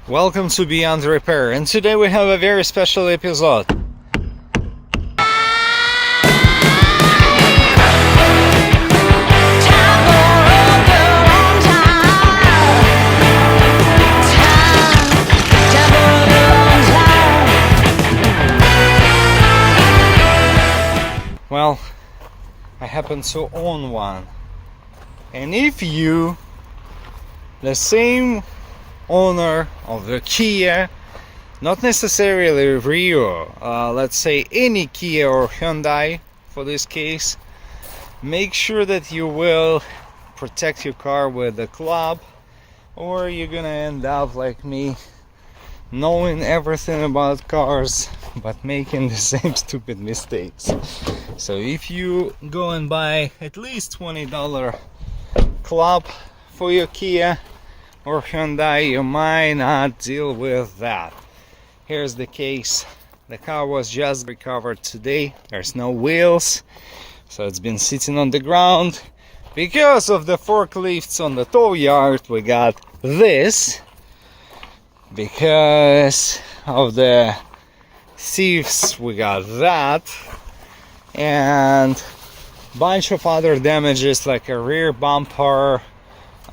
Welcome to Beyond Repair, and today we have a very special episode. Well, I happen to own one, and if you, the same owner of the Kia, not necessarily Rio, let's say any Kia or Hyundai for this case, make sure that you will protect your car with the club, or you're gonna end up like me, knowing everything about cars but making the same stupid mistakes. So if you go and buy at least $20 club for your Kia or Hyundai, you might not deal with that. Here's the case. The car was just recovered today. There's no wheels, so it's been sitting on the ground. Because of the forklifts on the tow yard, we got this. Because of the thieves, we got that. And bunch of other damages like a rear bumper,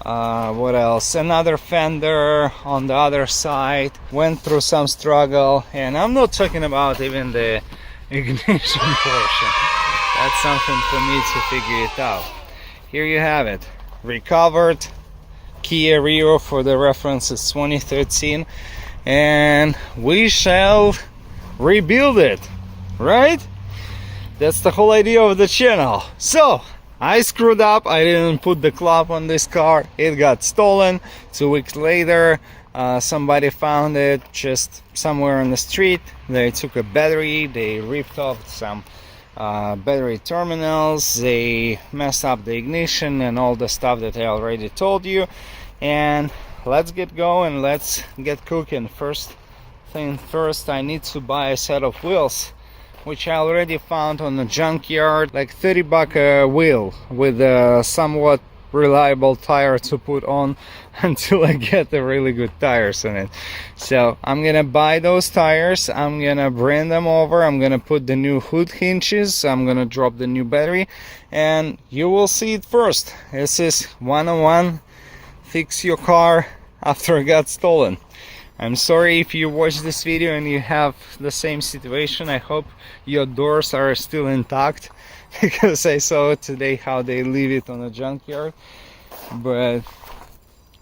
what else, another fender on the other side. Went through some struggle, and I'm not talking about even the ignition portion. That's something for me to figure it out. Here you have it, recovered Kia Rio, for the reference is 2013, and we shall rebuild it, right? That's the whole idea of the channel. So I screwed up, I didn't put the club on this car, it got stolen. 2 weeks later, somebody found it just somewhere on the street. They took a battery, they ripped off some battery terminals, they messed up the ignition and all the stuff that I already told you. And let's get going, let's get cooking. First thing first, I need to buy a set of wheels, which I already found on the junkyard, like $30 a wheel with a somewhat reliable tire to put on until I get the really good tires on it. So I'm gonna buy those tires, I'm gonna bring them over, I'm gonna put the new hood hinges, I'm gonna drop the new battery, and you will see it first. This is one-on-one fix your car after it got stolen. I'm sorry if you watch this video and you have the same situation. I hope your doors are still intact, because I saw today how they leave it on the junkyard. But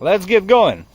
let's get going.